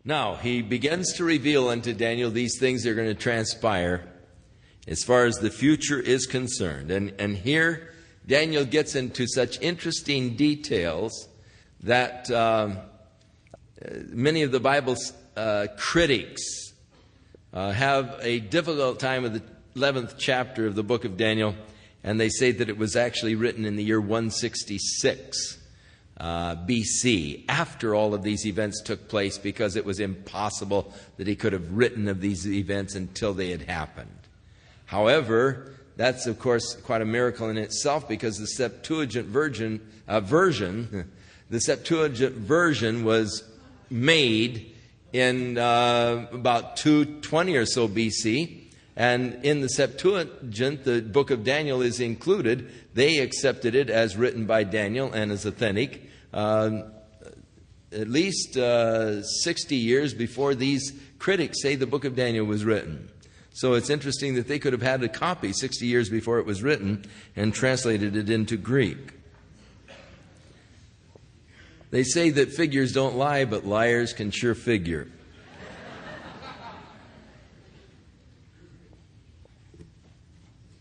Now, he begins to reveal unto Daniel these things that are going to transpire as far as the future is concerned. And here, Daniel gets into such interesting details that many of the Bible's critics have a difficult time with the 11th chapter of the book of Daniel, and they say that it was actually written in the year 166 BC, after all of these events took place, because it was impossible that he could have written of these events until they had happened. However, that's, of course, quite a miracle in itself, because the Septuagint version was made in about 220 or so BC. And in the Septuagint, the book of Daniel is included. They accepted it as written by Daniel and as authentic at least 60 years before these critics say the book of Daniel was written. So it's interesting that they could have had a copy 60 years before it was written and translated it into Greek. They say that figures don't lie, but liars can sure figure.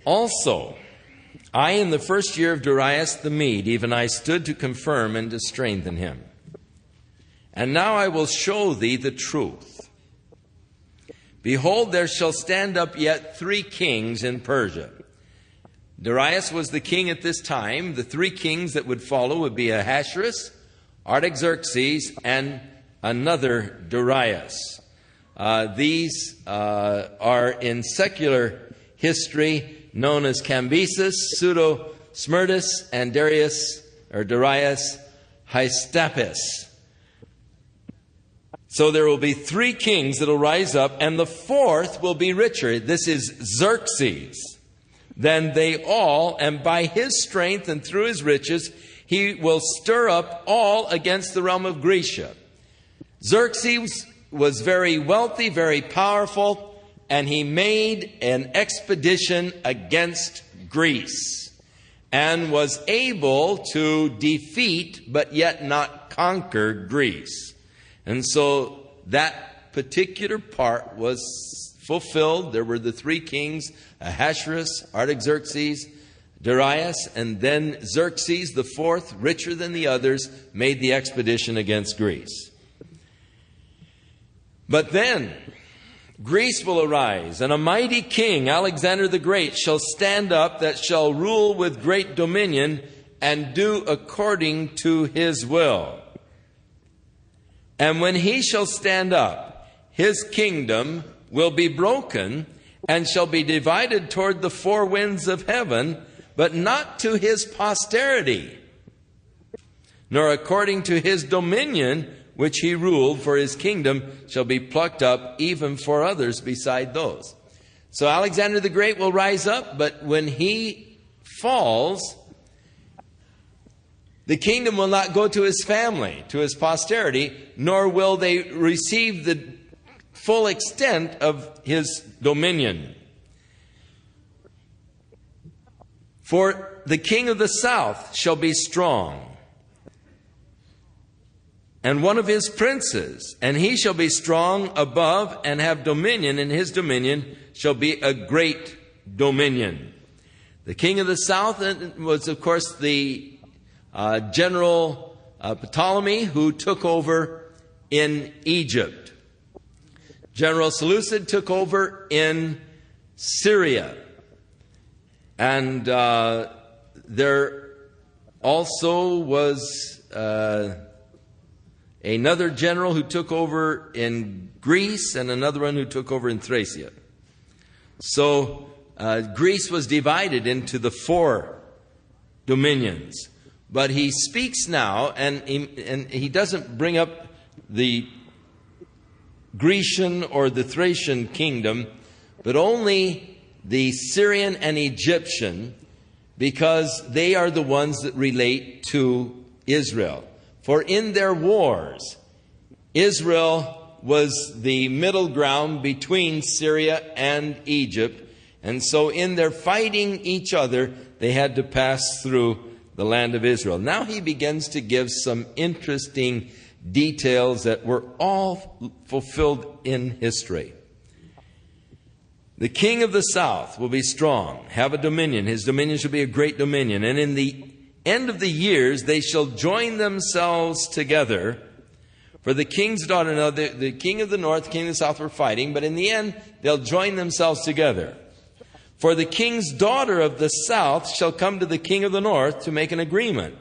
Also, I in the first year of Darius the Mede, even I stood to confirm and to strengthen him. And now I will show thee the truth. Behold, there shall stand up yet 3 kings in Persia. Darius was the king at this time. The 3 kings that would follow would be Ahasuerus, Artaxerxes, and another Darius. These are in secular history known as Cambyses, Pseudo-Smerdis, and Darius Hystaspes. So there will be 3 kings that will rise up, and the 4th will be richer. This is Xerxes. Than they all, and by his strength and through his riches, he will stir up all against the realm of Grecia. Xerxes was very wealthy, very powerful, and he made an expedition against Greece and was able to defeat but yet not conquer Greece. And so that particular part was fulfilled. There were the 3 kings, Ahasuerus, Artaxerxes, Darius, and then Xerxes, the 4th, richer than the others, made the expedition against Greece. But then Greece will arise, and a mighty king, Alexander the Great, shall stand up, that shall rule with great dominion and do according to his will. And when he shall stand up, his kingdom will be broken and shall be divided toward the 4 winds of heaven, but not to his posterity, nor according to his dominion, which he ruled, for his kingdom shall be plucked up even for others beside those. So Alexander the Great will rise up, but when he falls, the kingdom will not go to his family, to his posterity, nor will they receive the full extent of his dominion. For the king of the south shall be strong, and one of his princes, and he shall be strong above and have dominion, and his dominion shall be a great dominion. The king of the south was, of course, the general Ptolemy, who took over in Egypt. General Seleucid took over in Syria. And there also was another general who took over in Greece, and another one who took over in Thracia. So Greece was divided into the 4 dominions. But he speaks now, and he doesn't bring up the Grecian or the Thracian kingdom, but only the Syrian and Egyptian, because they are the ones that relate to Israel. For in their wars, Israel was the middle ground between Syria and Egypt. And so in their fighting each other, they had to pass through the land of Israel. Now he begins to give some interesting details that were all fulfilled in history. The king of the south will be strong, have a dominion. His dominion shall be a great dominion. And in the end of the years, they shall join themselves together. For the king's daughter, now the king of the north, the king of the south were fighting, but in the end, they'll join themselves together. For the king's daughter of the south shall come to the king of the north to make an agreement.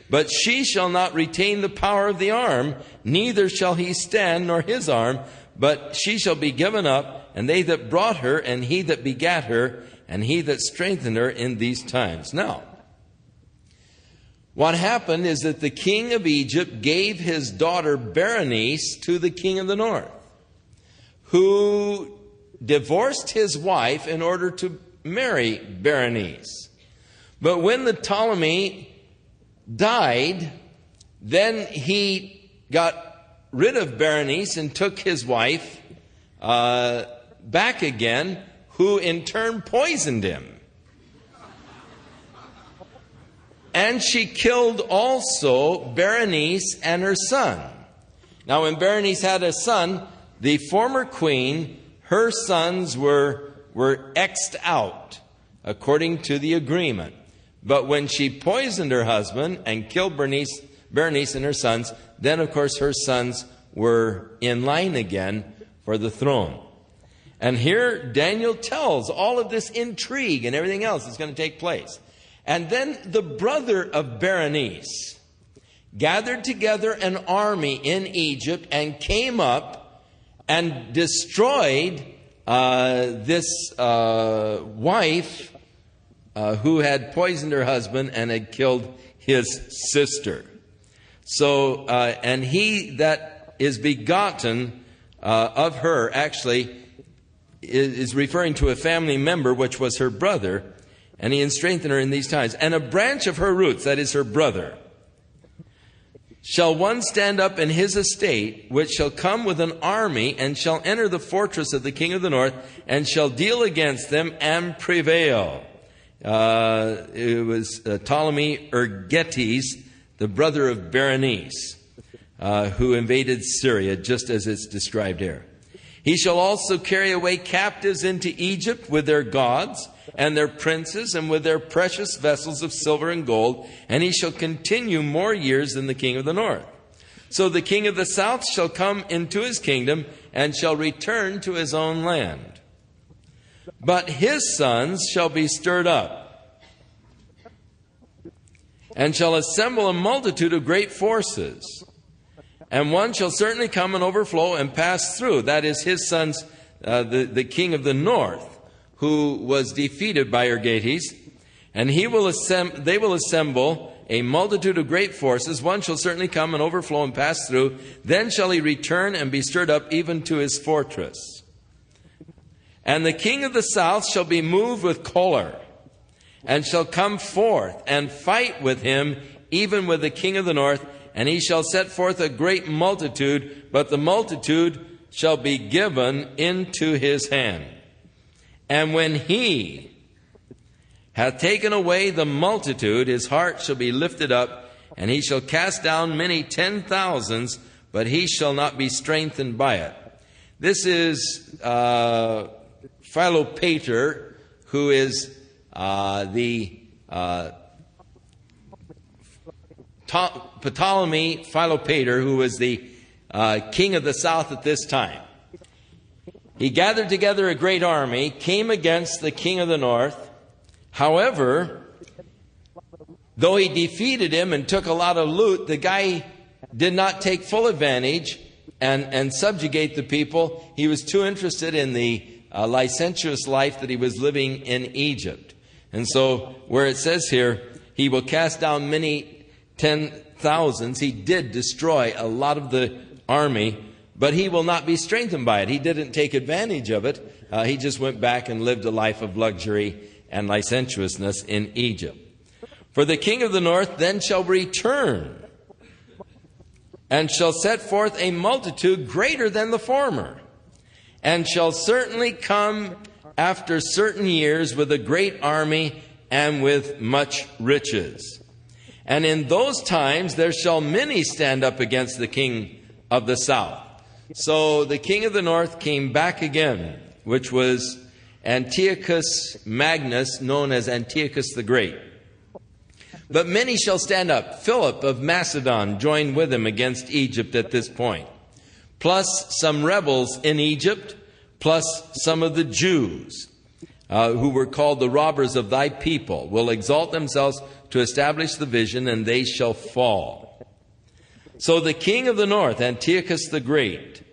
But she shall not retain the power of the arm, neither shall he stand nor his arm, but she shall be given up, and they that brought her, and he that begat her, and he that strengthened her in these times. Now, what happened is that the king of Egypt gave his daughter Berenice to the king of the north, who divorced his wife in order to marry Berenice. But when the Ptolemy died, then he got rid of Berenice and took his wife back again, who in turn poisoned him. And she killed also Berenice and her son. Now, when Berenice had a son, the former queen, her sons were X'd out according to the agreement. But when she poisoned her husband and killed Berenice and her sons, then of course her sons were in line again for the throne. And here Daniel tells all of this intrigue and everything else that's going to take place. And then the brother of Berenice gathered together an army in Egypt and came up and destroyed this wife who had poisoned her husband and had killed his sister. So, and he that is begotten of her actually is referring to a family member, which was her brother, and he strengthened her in these times. And a branch of her roots, that is her brother, shall one stand up in his estate, which shall come with an army, and shall enter the fortress of the king of the north, and shall deal against them and prevail. It was Ptolemy Ergetes, the brother of Berenice, who invaded Syria, just as it's described here. He shall also carry away captives into Egypt with their gods and their princes and with their precious vessels of silver and gold, and he shall continue more years than the king of the north. So the king of the south shall come into his kingdom and shall return to his own land. But his sons shall be stirred up and shall assemble a multitude of great forces. And one shall certainly come and overflow and pass through. That is his sons, the king of the north, who was defeated by Ergetes. And they will assemble a multitude of great forces. One shall certainly come and overflow and pass through. Then shall he return and be stirred up even to his fortress. And the king of the south shall be moved with choler, and shall come forth and fight with him, even with the king of the north. And he shall set forth a great multitude, but the multitude shall be given into his hand. And when he hath taken away the multitude, his heart shall be lifted up, and he shall cast down many 10,000s, but he shall not be strengthened by it. This is Philopator, who is Ptolemy Philopator, who was the king of the south at this time. He gathered together a great army, came against the king of the north. However, though he defeated him and took a lot of loot, the guy did not take full advantage and subjugate the people. He was too interested in the licentious life that he was living in Egypt. And so where it says here, he will cast down many 10,000s, he did destroy a lot of the army, but he will not be strengthened by it. He didn't take advantage of it. He just went back and lived a life of luxury and licentiousness in Egypt. For the king of the north then shall return, and shall set forth a multitude greater than the former, and shall certainly come after certain years with a great army and with much riches. And in those times there shall many stand up against the king of the south. So the king of the north came back again, which was Antiochus Magnus, known as Antiochus the Great. But many shall stand up. Philip of Macedon joined with him against Egypt at this point, plus some rebels in Egypt, plus some of the Jews who were called the robbers of thy people, will exalt themselves to establish the vision, and they shall fall. So the king of the north, Antiochus the Great,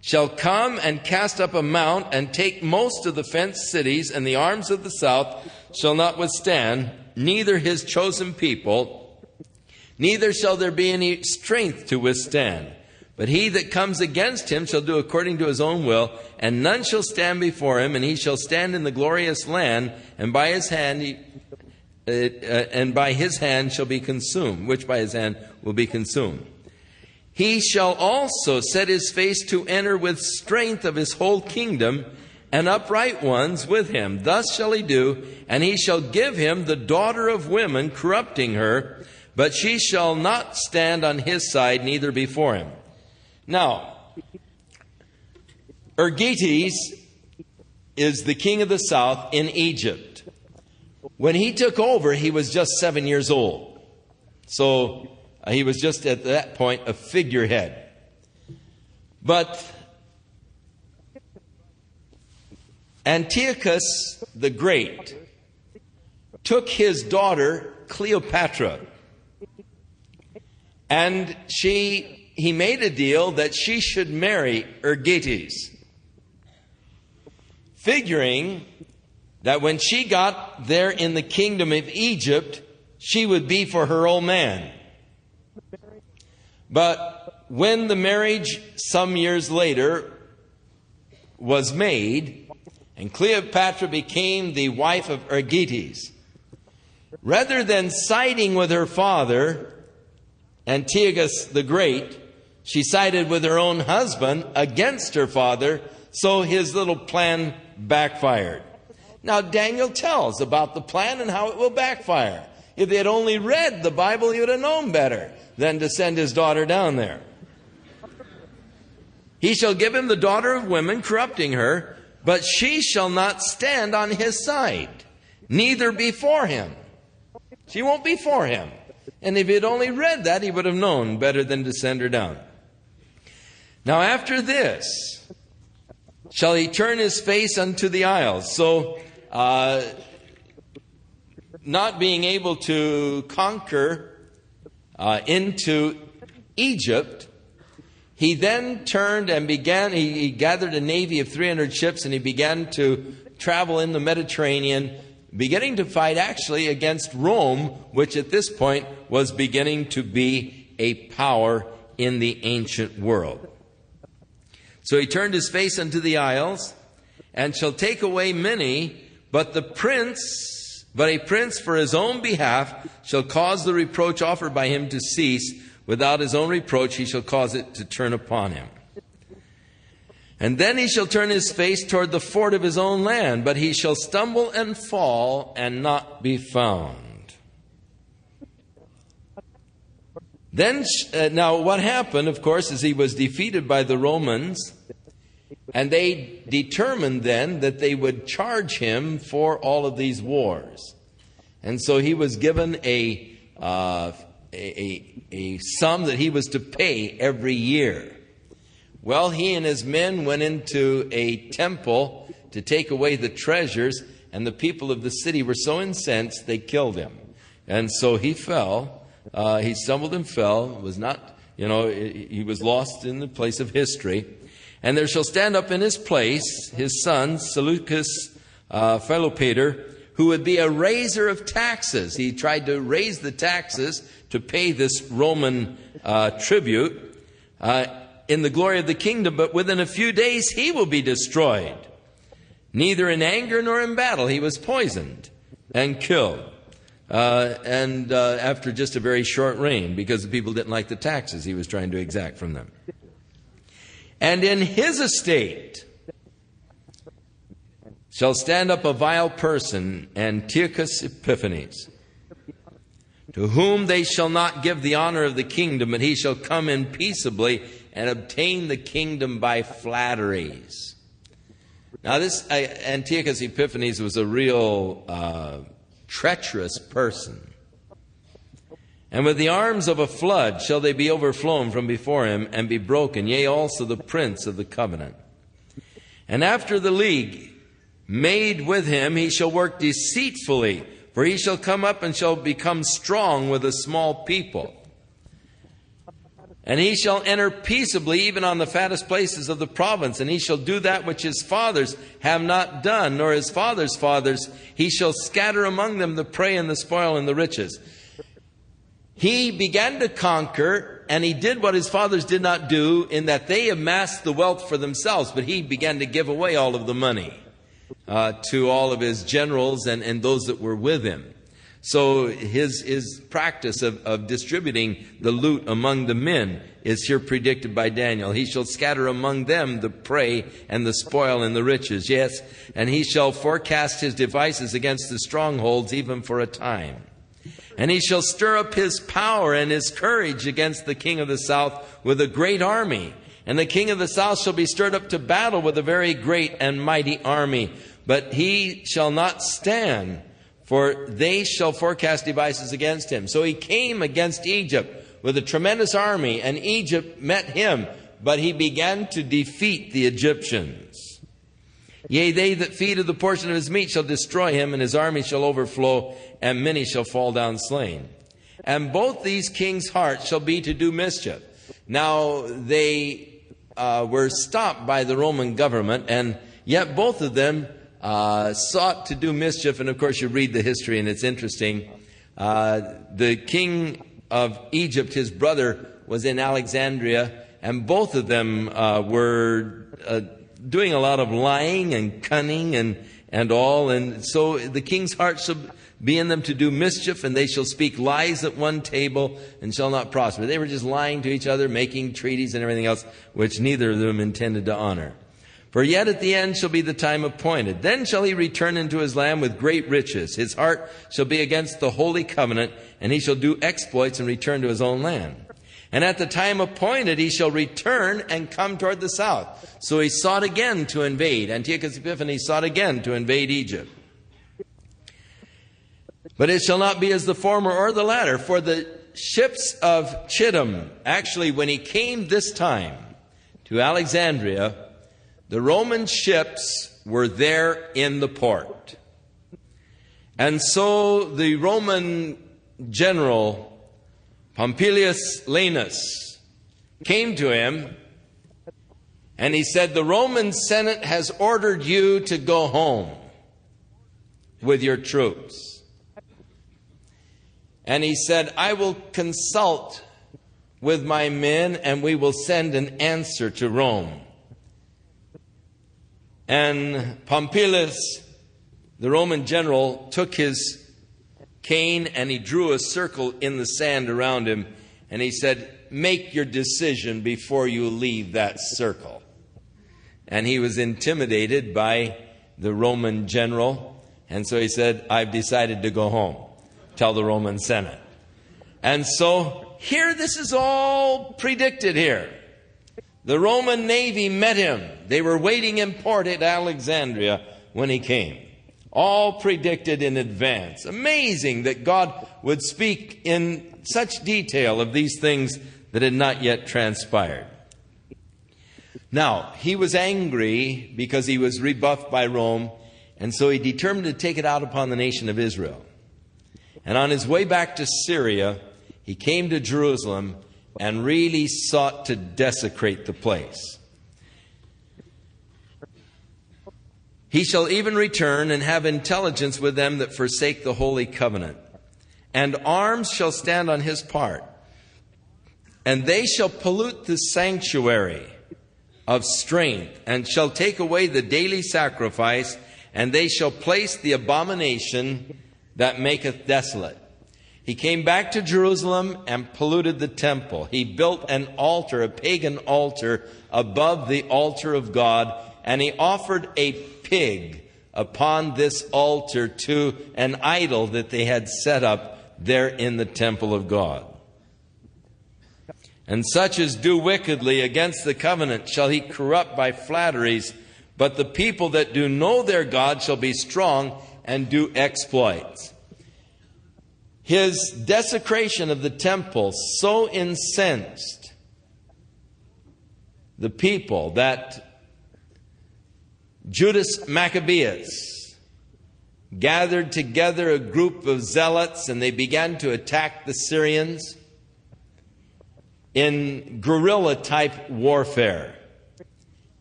shall come and cast up a mount and take most of the fenced cities, and the arms of the south shall not withstand, neither his chosen people, neither shall there be any strength to withstand. But he that comes against him shall do according to his own will, and none shall stand before him, and he shall stand in the glorious land, and by his hand shall be consumed, which by his hand will be consumed. He shall also set his face to enter with strength of his whole kingdom, and upright ones with him. Thus shall he do, and he shall give him the daughter of women, corrupting her, but she shall not stand on his side, neither before him. Now, Ergetes is the king of the south in Egypt. When he took over, he was just 7 years old. So he was just at that point a figurehead. But Antiochus the Great took his daughter Cleopatra, and he made a deal that she should marry Ergetes, figuring that when she got there in the kingdom of Egypt, she would be for her old man. But when the marriage some years later was made, and Cleopatra became the wife of Ergetes, rather than siding with her father, Antiochus the Great, she sided with her own husband against her father, so his little plan backfired. Now Daniel tells about the plan and how it will backfire. If they had only read the Bible, he would have known better than to send his daughter down there. He shall give him the daughter of women, corrupting her, but she shall not stand on his side, neither before him. She won't be for him. And if he had only read that, he would have known better than to send her down. Now after this, shall he turn his face unto the isles. So, not being able to conquer into Egypt, he then turned and he gathered a navy of 300 ships, and he began to travel in the Mediterranean, beginning to fight actually against Rome, which at this point was beginning to be a power in the ancient world. So he turned his face unto the isles, and shall take away many, but a prince for his own behalf shall cause the reproach offered by him to cease. Without his own reproach he shall cause it to turn upon him. And then he shall turn his face toward the fort of his own land, but he shall stumble and fall and not be found. Then, now what happened, of course, is he was defeated by the Romans, and they determined then that they would charge him for all of these wars. And so he was given a sum that he was to pay every year. Well, he and his men went into a temple to take away the treasures, and the people of the city were so incensed they killed him. And so he fell. He stumbled and fell. Was not, he was lost in the place of history. And there shall stand up in his place his son Seleucus Philopator, who would be a raiser of taxes. He tried to raise the taxes to pay this Roman tribute in the glory of the kingdom, but within a few days he will be destroyed. Neither in anger nor in battle he was poisoned and killed. And after just a very short reign, because the people didn't like the taxes he was trying to exact from them. And in his estate shall stand up a vile person, Antiochus Epiphanes, to whom they shall not give the honor of the kingdom, but he shall come in peaceably and obtain the kingdom by flatteries. Now this Antiochus Epiphanes was a real treacherous person. And with the arms of a flood shall they be overflown from before him and be broken, yea, also the prince of the covenant. And after the league made with him, he shall work deceitfully, for he shall come up and shall become strong with a small people. And he shall enter peaceably even on the fattest places of the province, and he shall do that which his fathers have not done, nor his fathers' fathers. He shall scatter among them the prey and the spoil and the riches. He began to conquer, and he did what his fathers did not do, in that they amassed the wealth for themselves, but he began to give away all of the money to all of his generals and those that were with him. So his practice of distributing the loot among the men is here predicted by Daniel. He shall scatter among them the prey and the spoil and the riches. Yes, and he shall forecast his devices against the strongholds even for a time. And he shall stir up his power and his courage against the king of the south with a great army. And the king of the south shall be stirred up to battle with a very great and mighty army. But he shall not stand, for they shall forecast devices against him. So he came against Egypt with a tremendous army, and Egypt met him, but he began to defeat the Egyptians. Yea, they that feed of the portion of his meat shall destroy him, and his army shall overflow, and many shall fall down slain. And both these kings' hearts shall be to do mischief. Now, they were stopped by the Roman government, and yet both of them sought to do mischief. And of course, you read the history, and it's interesting. The king of Egypt, his brother, was in Alexandria, and both of them were doing a lot of lying and cunning and all. And so the king's heart shall be in them to do mischief, and they shall speak lies at one table and shall not prosper. They were just lying to each other, making treaties and everything else, which neither of them intended to honor. For yet at the end shall be the time appointed. Then shall he return into his land with great riches. His heart shall be against the holy covenant, and he shall do exploits and return to his own land. And at the time appointed he shall return and come toward the south. So he sought again to invade. Antiochus Epiphanes sought again to invade Egypt. But it shall not be as the former or the latter, for the ships of Chittim, actually when he came this time to Alexandria, the Roman ships were there in the port. And so the Roman general Pompilius Lanus came to him, and he said, the Roman Senate has ordered you to go home with your troops. And he said, I will consult with my men, and we will send an answer to Rome. And Pompilius, the Roman general, took his cane and he drew a circle in the sand around him, and he said, make your decision before you leave that circle. And he was intimidated by the Roman general, and so he said, I've decided to go home. Tell the Roman Senate. And so here, this is all predicted here. The Roman Navy met him. They were waiting in port at Alexandria when he came. All predicted in advance. Amazing that God would speak in such detail of these things that had not yet transpired. Now, he was angry because he was rebuffed by Rome, and so he determined to take it out upon the nation of Israel. And on his way back to Syria, he came to Jerusalem and really sought to desecrate the place. He shall even return and have intelligence with them that forsake the holy covenant. And arms shall stand on his part. And they shall pollute the sanctuary of strength, and shall take away the daily sacrifice, and they shall place the abomination that maketh desolate. He came back to Jerusalem and polluted the temple. He built an altar, a pagan altar, above the altar of God, and he offered a pig upon this altar to an idol that they had set up there in the temple of God. And such as do wickedly against the covenant shall he corrupt by flatteries, but the people that do know their God shall be strong and do exploits. His desecration of the temple so incensed the people that Judas Maccabeus gathered together a group of zealots, and they began to attack the Syrians in guerrilla-type warfare.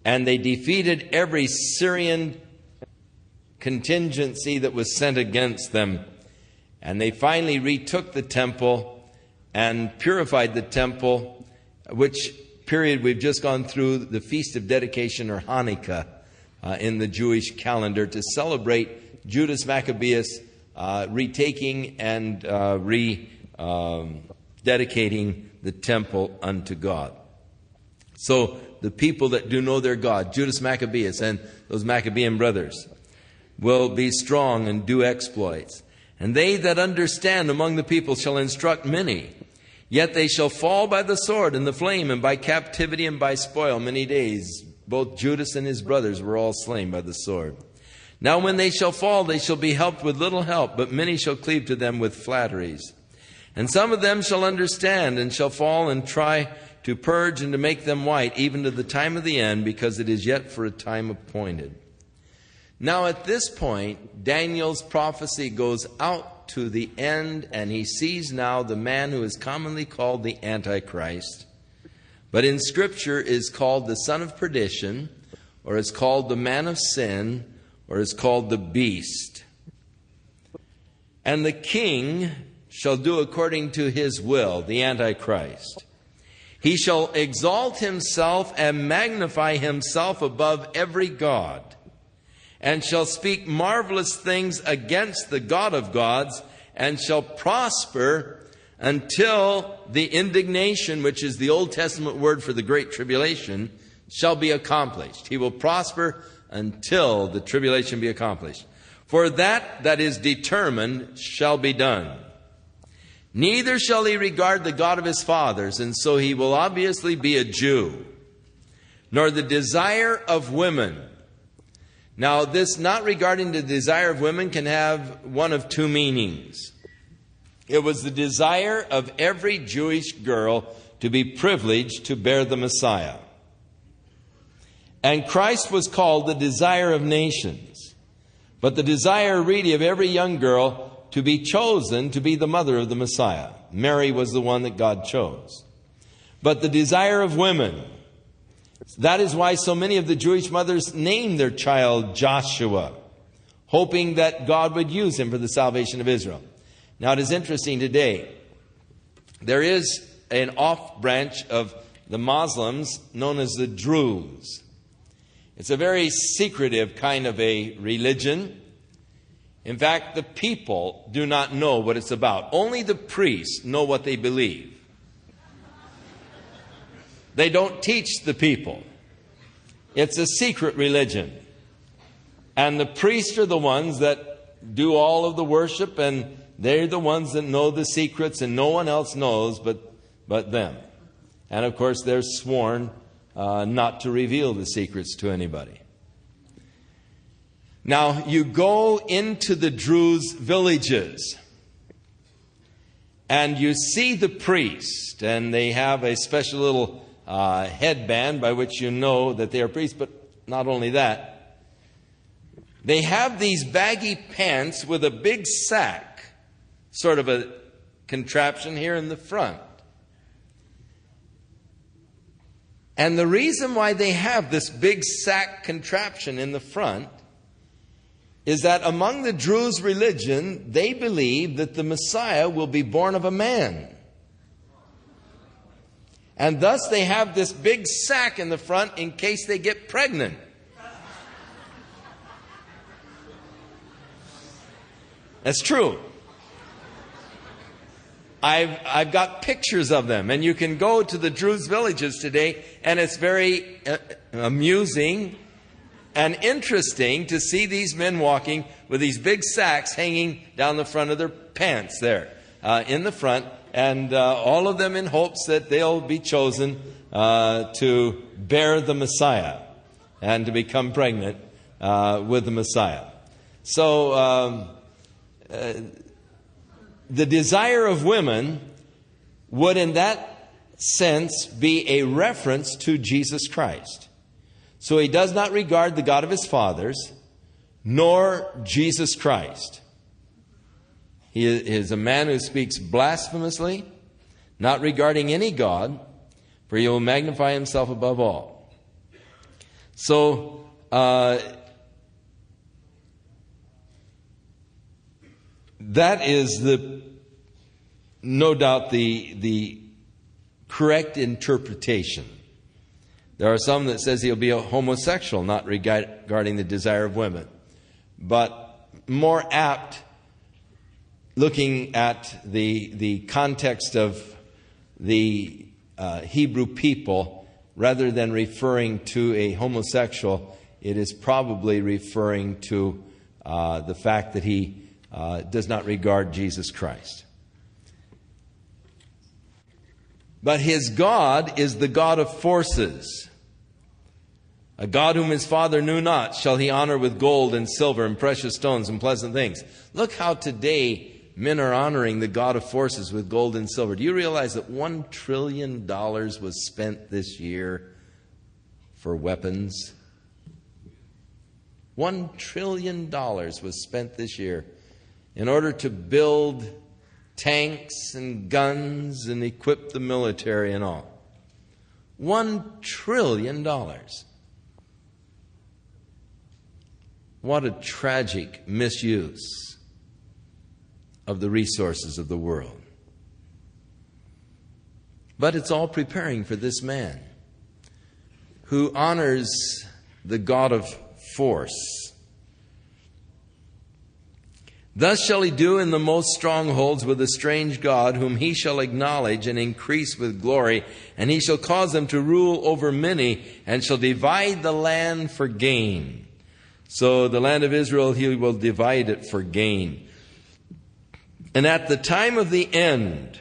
And they defeated every Syrian contingency that was sent against them. And they finally retook the temple and purified the temple, which period we've just gone through the Feast of Dedication, or Hanukkah, in the Jewish calendar, to celebrate Judas Maccabeus retaking and rededicating the temple unto God. So the people that do know their God, Judas Maccabeus and those Maccabean brothers, will be strong and do exploits. And they that understand among the people shall instruct many. Yet they shall fall by the sword and the flame, and by captivity and by spoil many days. Both Judas and his brothers were all slain by the sword. Now when they shall fall, they shall be helped with little help, but many shall cleave to them with flatteries. And some of them shall understand, and shall fall and try to purge and to make them white, even to the time of the end, because it is yet for a time appointed. Now at this point, Daniel's prophecy goes out to the end, and he sees now the man who is commonly called the Antichrist, but in Scripture is called the son of perdition, or is called the man of sin, or is called the beast. And the king shall do according to his will, the Antichrist. He shall exalt himself and magnify himself above every god, and shall speak marvelous things against the God of gods, and shall prosper until the indignation, which is the Old Testament word for the Great Tribulation, shall be accomplished. He will prosper until the tribulation be accomplished. For that is determined shall be done. Neither shall he regard the God of his fathers, and so he will obviously be a Jew, nor the desire of women. Now, this not regarding the desire of women can have one of two meanings. It was the desire of every Jewish girl to be privileged to bear the Messiah. And Christ was called the desire of nations, but the desire really of every young girl to be chosen to be the mother of the Messiah. Mary was the one that God chose. But the desire of women, that is why so many of the Jewish mothers named their child Joshua, hoping that God would use him for the salvation of Israel. Now it is interesting today, there is an off branch of the Muslims known as the Druze. It's a very secretive kind of a religion. In fact, the people do not know what it's about. Only the priests know what they believe. They don't teach the people. It's a secret religion. And the priests are the ones that do all of the worship, and they're the ones that know the secrets, and no one else knows but them. And of course, they're sworn not to reveal the secrets to anybody. Now, you go into the Druze villages, and you see the priest, and they have a special little headband by which you know that they are priests. But not only that, they have these baggy pants with a big sack, sort of a contraption here in the front. And the reason why they have this big sack contraption in the front is that among the Druze religion, they believe that the Messiah will be born of a man. And thus they have this big sack in the front in case they get pregnant. That's true. I've got pictures of them, and you can go to the Druze villages today, and it's very amusing and interesting to see these men walking with these big sacks hanging down the front of their pants there. in the front, and all of them in hopes that they'll be chosen to bear the Messiah and to become pregnant with the Messiah. So the desire of women would in that sense be a reference to Jesus Christ. So he does not regard the God of his fathers, nor Jesus Christ. He is a man who speaks blasphemously, not regarding any God, for he will magnify himself above all. So, that is no doubt the correct interpretation. There are some that says he'll be a homosexual, not regarding the desire of women. But more apt, looking at the context of the Hebrew people, rather than referring to a homosexual, it is probably referring to the fact that he does not regard Jesus Christ. But his God is the God of forces. A God whom his father knew not shall he honor with gold and silver and precious stones and pleasant things. Look how today men are honoring the God of forces with gold and silver. Do you realize that $1 trillion was spent this year for weapons? $1 trillion was spent this year in order to build tanks and guns and equip the military and all. $1 trillion. What a tragic misuse of the resources of the world. But it's all preparing for this man who honors the God of force. Thus shall he do in the most strongholds with a strange God, whom he shall acknowledge and increase with glory, and he shall cause them to rule over many, and shall divide the land for gain. So the land of Israel, he will divide it for gain. And at the time of the end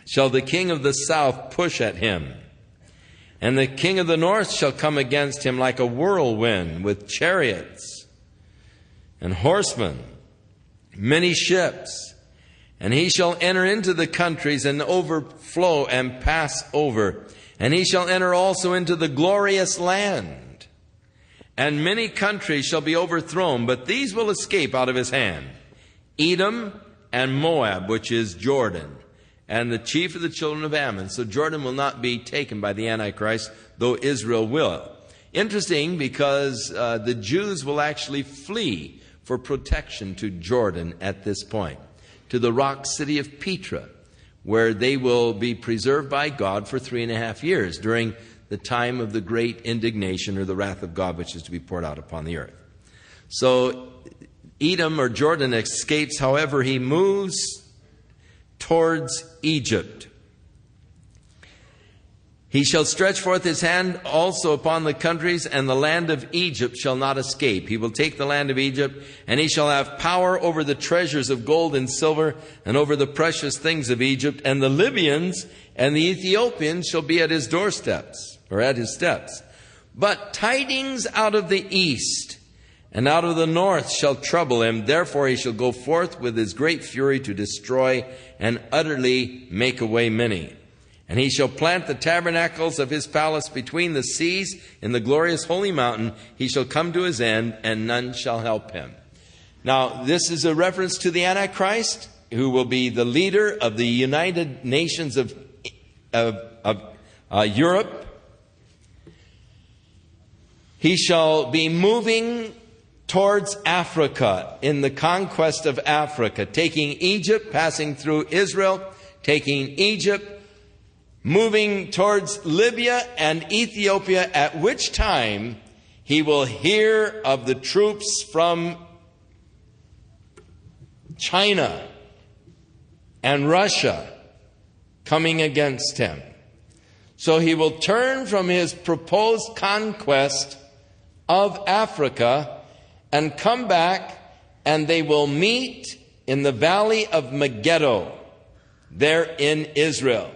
shall the king of the south push at him, and the king of the north shall come against him like a whirlwind, with chariots and horsemen, many ships. And he shall enter into the countries and overflow and pass over. And he shall enter also into the glorious land. And many countries shall be overthrown, but these will escape out of his hand: Edom and Moab, which is Jordan, and the chief of the children of Ammon. So Jordan will not be taken by the Antichrist, though Israel will. Interesting, because the Jews will actually flee for protection to Jordan at this point, to the rock city of Petra, where they will be preserved by God for 3.5 years during the time of the great indignation, or the wrath of God, which is to be poured out upon the earth. So Edom or Jordan escapes. However, he moves towards Egypt. He shall stretch forth his hand also upon the countries, and the land of Egypt shall not escape. He will take the land of Egypt, and he shall have power over the treasures of gold and silver, and over the precious things of Egypt. And the Libyans and the Ethiopians shall be at his doorsteps, or at his steps. But tidings out of the east and out of the north shall trouble him. Therefore he shall go forth with his great fury to destroy and utterly make away many. And he shall plant the tabernacles of his palace between the seas in the glorious holy mountain. He shall come to his end, and none shall help him. Now, this is a reference to the Antichrist, who will be the leader of the United Nations of Europe. He shall be moving towards Africa, in the conquest of Africa, taking Egypt, passing through Israel, taking Egypt, moving towards Libya and Ethiopia, at which time he will hear of the troops from China and Russia coming against him. So he will turn from his proposed conquest of Africa and come back, and they will meet in the valley of Megiddo, there in Israel.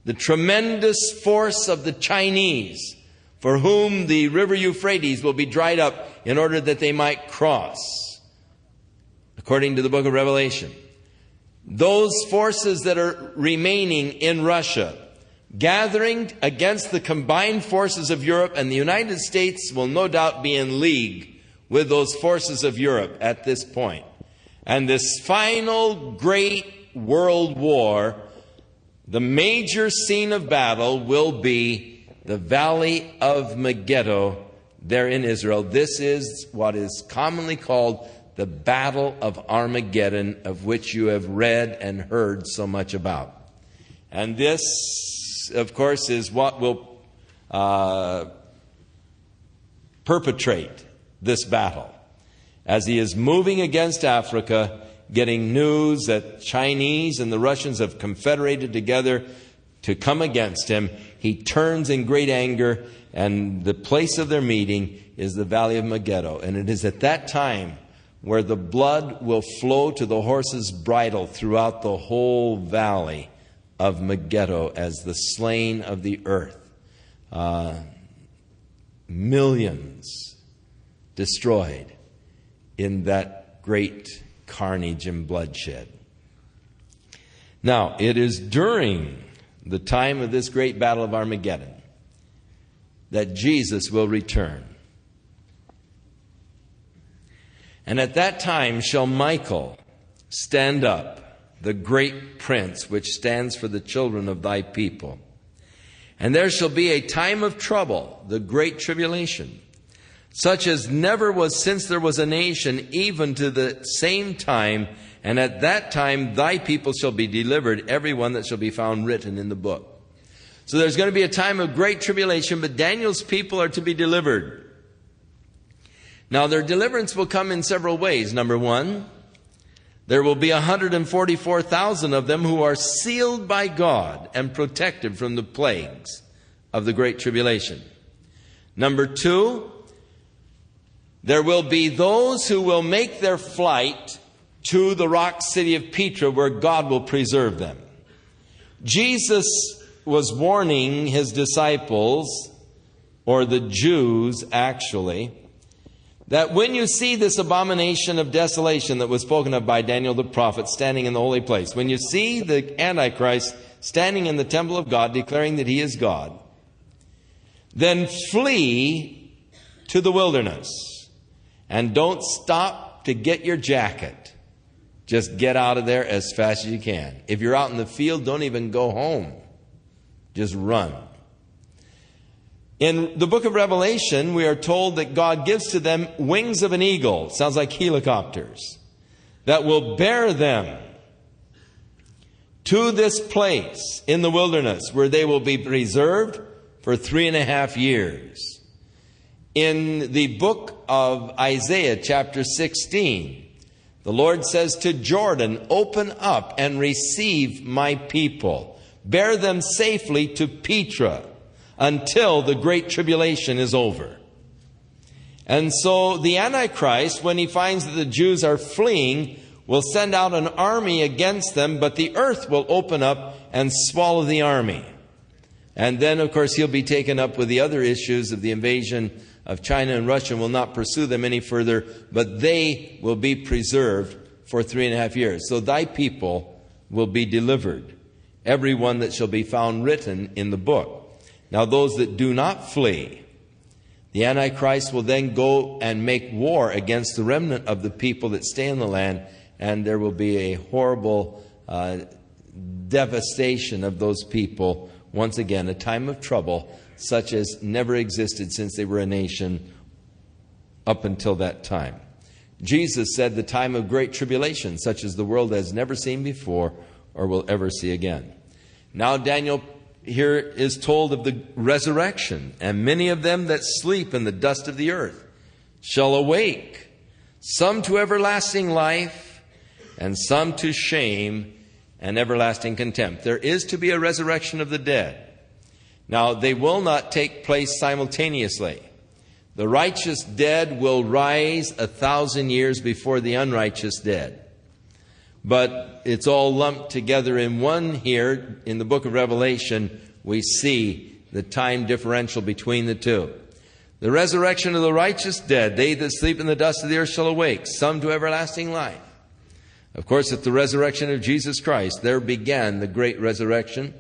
The tremendous force of the Chinese, for whom the river Euphrates will be dried up in order that they might cross, according to the book of Revelation. Those forces that are remaining in Russia, gathering against the combined forces of Europe, and the United States will no doubt be in league with those forces of Europe at this point. And this final great world war, the major scene of battle will be the valley of Megiddo there in Israel. This is what is commonly called the Battle of Armageddon, of which you have read and heard so much about. And this, of course, is what will perpetrate this battle. As he is moving against Africa, getting news that Chinese and the Russians have confederated together to come against him, he turns in great anger, and the place of their meeting is the valley of Megiddo. And it is at that time where the blood will flow to the horse's bridle throughout the whole valley of Megiddo as the slain of the earth. Millions destroyed in that great carnage and bloodshed. Now, it is during the time of this great battle of Armageddon that Jesus will return. And at that time shall Michael stand up, the great prince, which stands for the children of thy people. And there shall be a time of trouble, the great tribulation, such as never was since there was a nation, even to the same time. And at that time thy people shall be delivered, every one that shall be found written in the book. So there's going to be a time of great tribulation, but Daniel's people are to be delivered. Now, their deliverance will come in several ways. Number one, there will be 144,000 of them who are sealed by God and protected from the plagues of the great tribulation. Number two, there will be those who will make their flight to the rock city of Petra, where God will preserve them. Jesus was warning his disciples, or the Jews actually, that when you see this abomination of desolation that was spoken of by Daniel the prophet standing in the holy place, when you see the Antichrist standing in the temple of God declaring that he is God, then flee to the wilderness and don't stop to get your jacket. Just get out of there as fast as you can. If you're out in the field, don't even go home. Just run. In the book of Revelation, we are told that God gives to them wings of an eagle. Sounds like helicopters. That will bear them to this place in the wilderness where they will be preserved for 3.5 years. In the book of Isaiah, chapter 16, the Lord says to Jordan, open up and receive my people. Bear them safely to Petra until the great tribulation is over. And so the Antichrist, when he finds that the Jews are fleeing, will send out an army against them, but the earth will open up and swallow the army. And then, of course, he'll be taken up with the other issues of the invasion of China and Russia, and will not pursue them any further, but they will be preserved for 3.5 years. So thy people will be delivered, every one that shall be found written in the book. Now those that do not flee, the Antichrist will then go and make war against the remnant of the people that stay in the land, and there will be a horrible devastation of those people. Once again, a time of trouble such as never existed since they were a nation up until that time. Jesus said the time of great tribulation, such as the world has never seen before or will ever see again. Now Daniel here is told of the resurrection, and many of them that sleep in the dust of the earth shall awake, some to everlasting life, and some to shame and everlasting contempt. There is to be a resurrection of the dead. Now, they will not take place simultaneously. The righteous dead will rise 1,000 years before the unrighteous dead. but it's all lumped together in one here. In the book of Revelation, we see the time differential between the two. The resurrection of the righteous dead, they that sleep in the dust of the earth shall awake, some to everlasting life. Of course, at the resurrection of Jesus Christ, there began the great resurrection.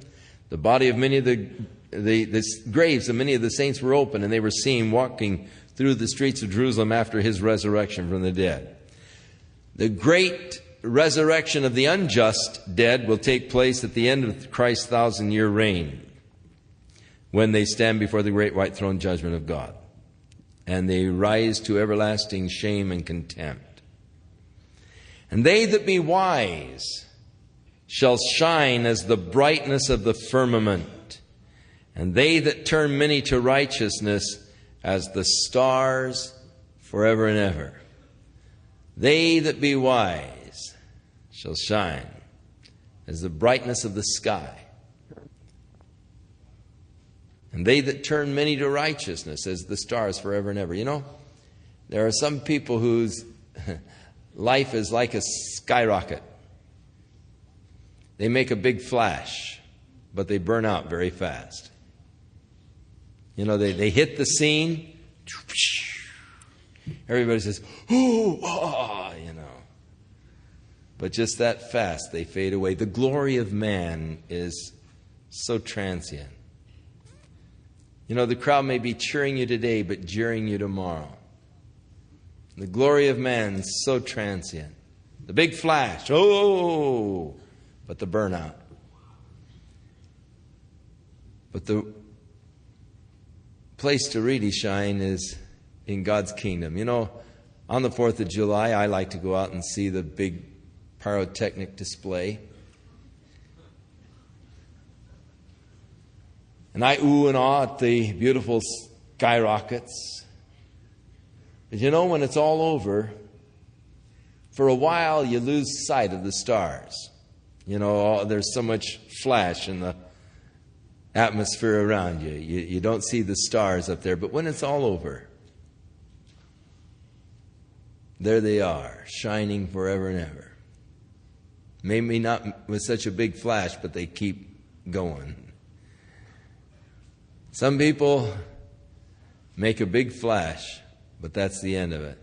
The body of many of the graves of many of the saints were open, and they were seen walking through the streets of Jerusalem after his resurrection from the dead. The great resurrection of the unjust dead will take place at the end of Christ's 1,000-year reign, when they stand before the great white throne judgment of God, and they rise to everlasting shame and contempt. And they that be wise shall shine as the brightness of the firmament, and they that turn many to righteousness as the stars forever and ever. They that be wise shall shine as the brightness of the sky, and they that turn many to righteousness as the stars forever and ever. You know, there are some people whose life is like a skyrocket. They make a big flash, but they burn out very fast. You know, they hit the scene. Everybody says, "Ooh, ah," you know. But just that fast, they fade away. The glory of man is so transient. You know, the crowd may be cheering you today, but jeering you tomorrow. The glory of man is so transient. The big flash, oh, but the burnout. But the place to really shine is in God's kingdom. You know, on the 4th of July, I like to go out and see the big pyrotechnic display. And I ooh and ah at the beautiful skyrockets. But you know, when it's all over, for a while you lose sight of the stars. You know, there's so much flash in the atmosphere around you. You don't see the stars up there. But when it's all over, there they are, shining forever and ever. Maybe not with such a big flash, but they keep going. Some people make a big flash, but that's the end of it.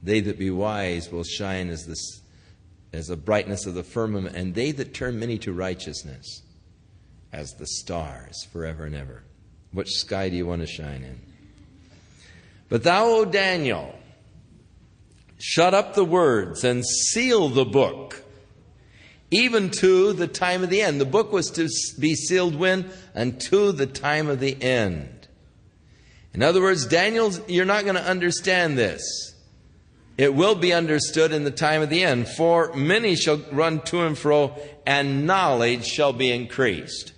They that be wise will shine as the brightness of the firmament, and they that turn many to righteousness as the stars forever and ever. Which sky do you want to shine in? But thou, O Daniel, shut up the words and seal the book, even to the time of the end. The book was to be sealed when? Unto the time of the end. In other words, Daniel, you're not going to understand this. It will be understood in the time of the end. For many shall run to and fro, and knowledge shall be increased.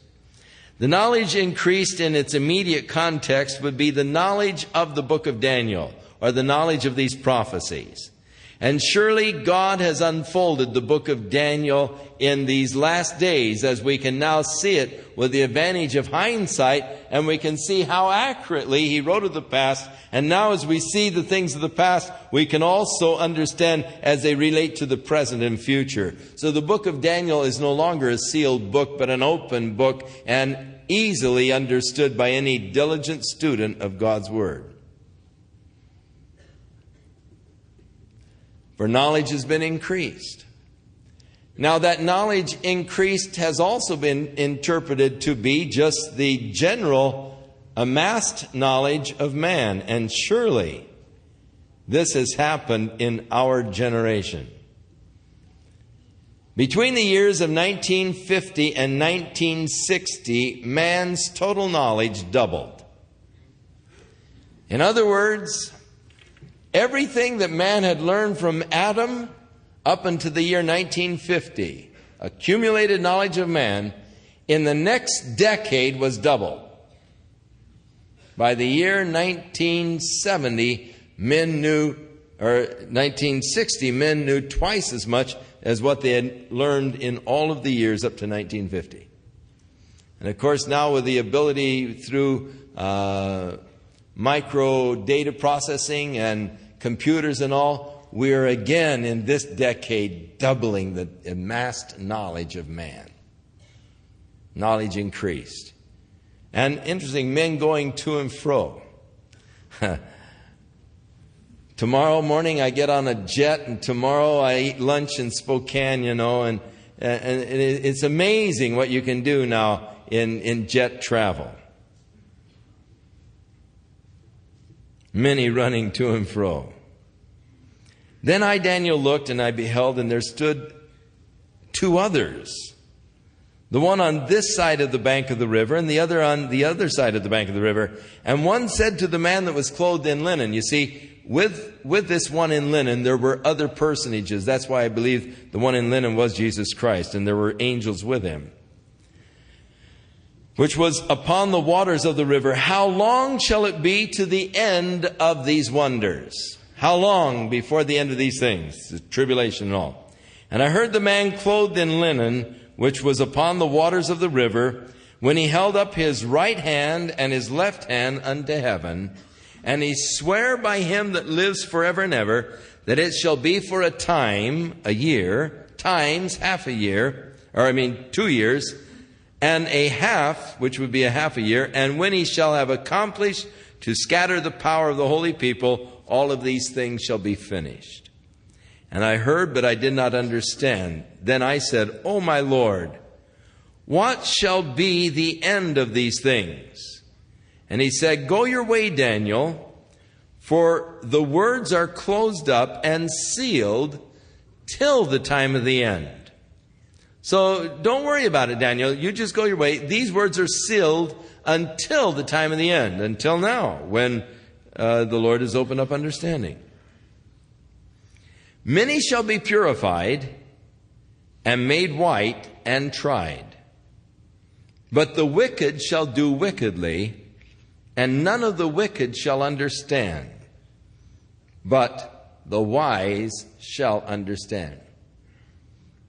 The knowledge increased in its immediate context would be the knowledge of the book of Daniel, or the knowledge of these prophecies. And surely God has unfolded the book of Daniel in these last days, as we can now see it with the advantage of hindsight, and we can see how accurately he wrote of the past. And now as we see the things of the past, we can also understand as they relate to the present and future. So the book of Daniel is no longer a sealed book, but an open book, and easily understood by any diligent student of God's Word. For knowledge has been increased. Now that knowledge increased has also been interpreted to be just the general amassed knowledge of man. And surely this has happened in our generation. Between the years of 1950 and 1960, man's total knowledge doubled. In other words, everything that man had learned from Adam up until the year 1950, accumulated knowledge of man, in the next decade was doubled. By the year 1960, men knew twice as much as what they had learned in all of the years up to 1950. And of course now with the ability through micro data processing and computers and all, we are again in this decade doubling the amassed knowledge of man. Knowledge increased. And interesting, men going to and fro. Tomorrow morning I get on a jet, and tomorrow I eat lunch in Spokane, and it's amazing what you can do now in jet travel. Many running to and fro. Then I, Daniel, looked, and I beheld, and there stood two others. The one on this side of the bank of the river, and the other on the other side of the bank of the river. And one said to the man that was clothed in linen. You see, with this one in linen, there were other personages. That's why I believe the one in linen was Jesus Christ, and there were angels with him. Which was upon the waters of the river. How long shall it be to the end of these wonders? How long before the end of these things? The tribulation and all. And I heard the man clothed in linen, which was upon the waters of the river, when he held up his right hand and his left hand unto heaven, and he sware by him that lives forever and ever, that it shall be for a time, a year, times half a year, 2 years, and a half, which would be a half a year, and when he shall have accomplished to scatter the power of the holy people, all of these things shall be finished. And I heard, but I did not understand. Then I said, O my Lord, what shall be the end of these things? And he said, Go your way, Daniel, for the words are closed up and sealed till the time of the end. So don't worry about it, Daniel. You just go your way. These words are sealed until the time of the end, until now, when the Lord has opened up understanding. Many shall be purified and made white and tried. But the wicked shall do wickedly, and none of the wicked shall understand. But the wise shall understand.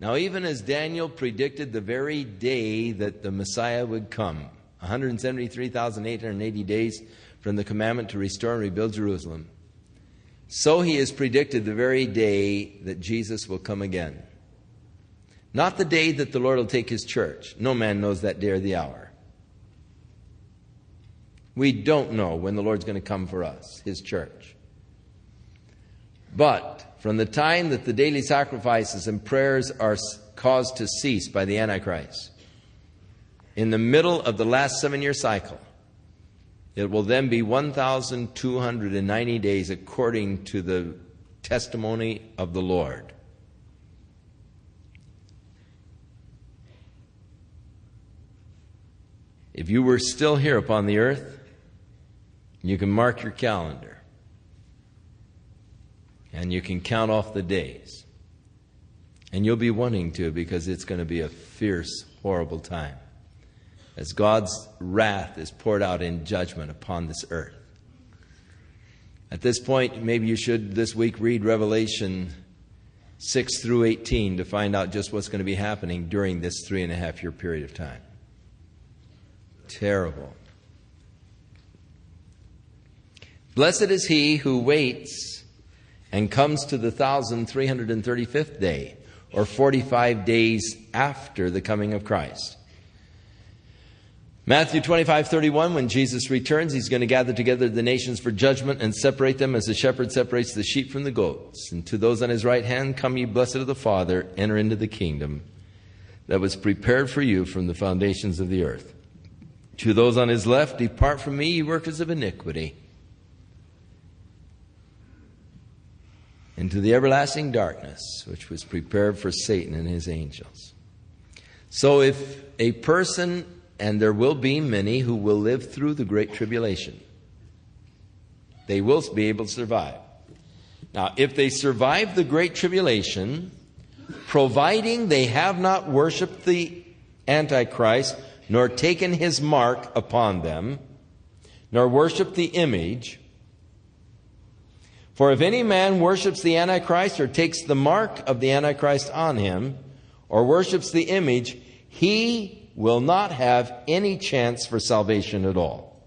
Now, even as Daniel predicted the very day that the Messiah would come, 173,880 days from the commandment to restore and rebuild Jerusalem, so he has predicted the very day that Jesus will come again. Not the day that the Lord will take his church. No man knows that day or the hour. We don't know when the Lord's going to come for us, his church. But from the time that the daily sacrifices and prayers are caused to cease by the Antichrist, in the middle of the last 7-year cycle, it will then be 1,290 days according to the testimony of the Lord. If you were still here upon the earth, you can mark your calendar. And you can count off the days. And you'll be wanting to, because it's going to be a fierce, horrible time, as God's wrath is poured out in judgment upon this earth. At this point, maybe you should this week read Revelation 6 through 18 to find out just what's going to be happening during this 3.5-year period of time. Terrible. Blessed is he who waits and comes to the 1,335th day, or 45 days after the coming of Christ. Matthew 25:31, when Jesus returns, he's going to gather together the nations for judgment and separate them as a shepherd separates the sheep from the goats. And to those on his right hand, come ye blessed of the Father, enter into the kingdom that was prepared for you from the foundations of the earth. To those on his left, depart from me, ye workers of iniquity, into the everlasting darkness, which was prepared for Satan and his angels. So if a person, and there will be many who will live through the Great Tribulation, they will be able to survive. Now, if they survive the Great Tribulation, providing they have not worshipped the Antichrist, nor taken his mark upon them, nor worshipped the image. For if any man worships the Antichrist, or takes the mark of the Antichrist on him, or worships the image, he will not have any chance for salvation at all.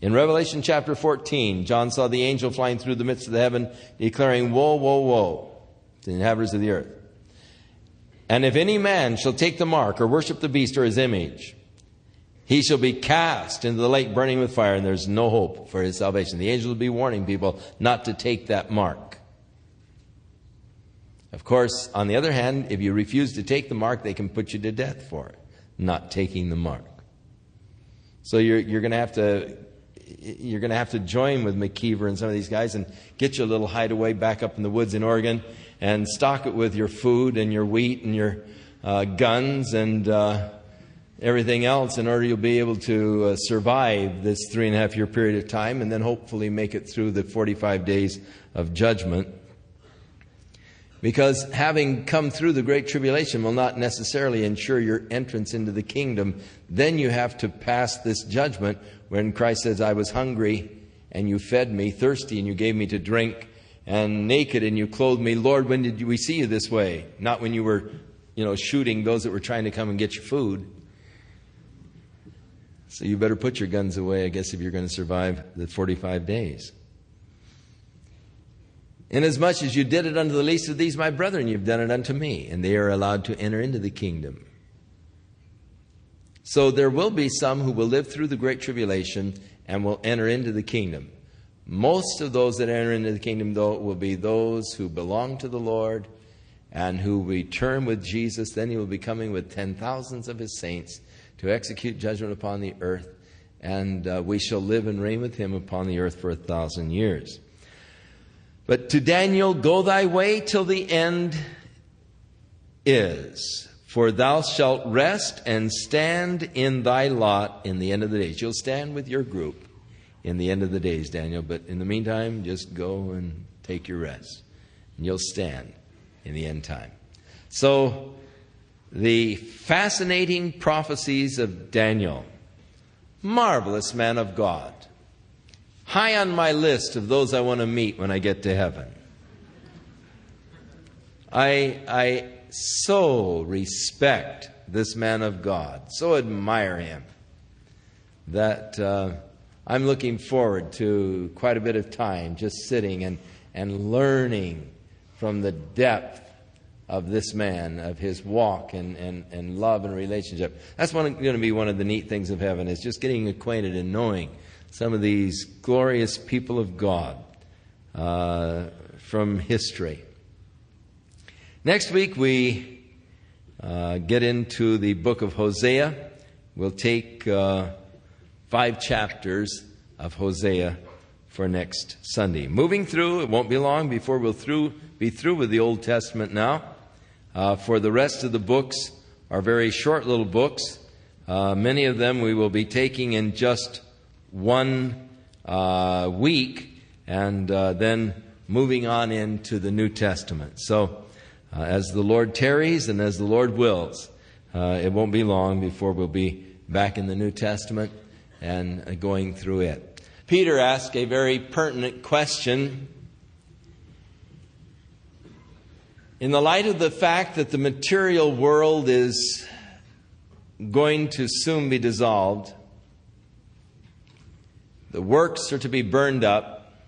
In Revelation chapter 14, John saw the angel flying through the midst of the heaven, declaring, "Woe, woe, woe," to the inhabitants of the earth. "And if any man shall take the mark or worship the beast or his image, he shall be cast into the lake burning with fire, and there's no hope for his salvation." The angel will be warning people not to take that mark. Of course, on the other hand, if you refuse to take the mark, they can put you to death for it, not taking the mark. So you're going to have to join with McKeever and some of these guys and get you a little hideaway back up in the woods in Oregon and stock it with your food and your wheat and your guns and everything else in order you'll be able to survive this 3.5-year period of time and then hopefully make it through the 45 days of judgment. Because having come through the Great Tribulation will not necessarily ensure your entrance into the kingdom. Then you have to pass this judgment when Christ says, "I was hungry and you fed me, thirsty and you gave me to drink, and naked and you clothed me. Lord, when did we see you this way?" Not when you were, shooting those that were trying to come and get your food. So you better put your guns away, I guess, if you're going to survive the 45 days. "Inasmuch as you did it unto the least of these, my brethren, you've done it unto me," and they are allowed to enter into the kingdom. So there will be some who will live through the Great Tribulation and will enter into the kingdom. Most of those that enter into the kingdom, though, will be those who belong to the Lord and who return with Jesus. Then he will be coming with 10,000s of his saints to execute judgment upon the earth, and we shall live and reign with him upon the earth for 1,000 years. But to Daniel, "Go thy way till the end is, for thou shalt rest and stand in thy lot in the end of the days." You'll stand with your group in the end of the days, Daniel, but in the meantime, just go and take your rest. And you'll stand in the end time. So, the fascinating prophecies of Daniel. Marvelous man of God. High on my list of those I want to meet when I get to heaven. I so respect this man of God, so admire him, that I'm looking forward to quite a bit of time just sitting and learning from the depth of this man, of his walk and love and relationship. That's going to be one of the neat things of heaven, is just getting acquainted and knowing some of these glorious people of God from history. Next week we get into the book of Hosea. We'll take 5 chapters of Hosea for next Sunday. Moving through, it won't be long before we'll be through with the Old Testament now. For the rest of the books are very short little books. Many of them we will be taking in just one week, and then moving on into the New Testament. So as the Lord tarries and as the Lord wills, it won't be long before we'll be back in the New Testament and going through it. Peter asked a very pertinent question. In the light of the fact that the material world is going to soon be dissolved, the works are to be burned up,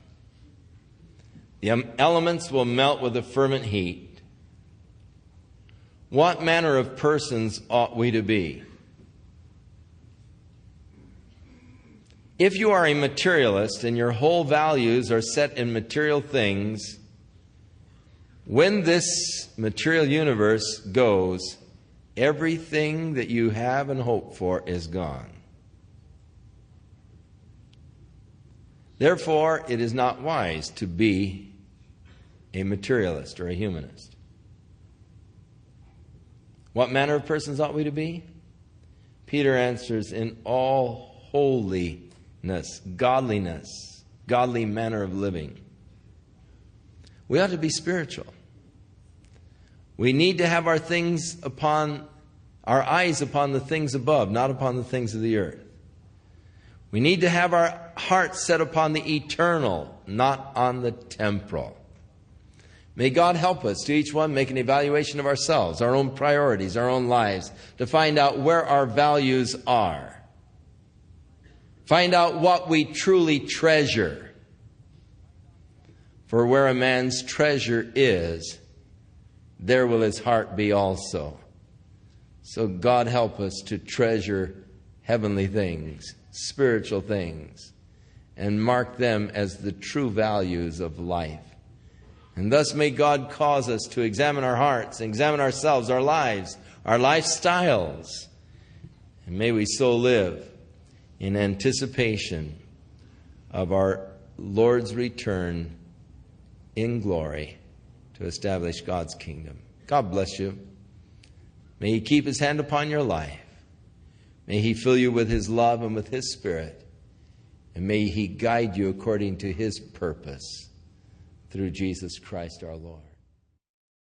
the elements will melt with a fervent heat, what manner of persons ought we to be? If you are a materialist and your whole values are set in material things, when this material universe goes, everything that you have and hope for is gone. Therefore, it is not wise to be a materialist or a humanist. What manner of persons ought we to be? Peter answers, in all holiness, godliness, godly manner of living. We ought to be spiritual. We need to have our eyes upon the things above, not upon the things of the earth. We need to have our hearts set upon the eternal, not on the temporal. May God help us to each one make an evaluation of ourselves, our own priorities, our own lives, to find out where our values are. Find out what we truly treasure. For where a man's treasure is, there will his heart be also. So God help us to treasure heavenly things, spiritual things, and mark them as the true values of life. And thus may God cause us to examine our hearts, examine ourselves, our lives, our lifestyles. And may we so live in anticipation of our Lord's return in glory to establish God's kingdom. God bless you. May He keep His hand upon your life. May He fill you with His love and with His Spirit. And may He guide you according to His purpose through Jesus Christ our Lord.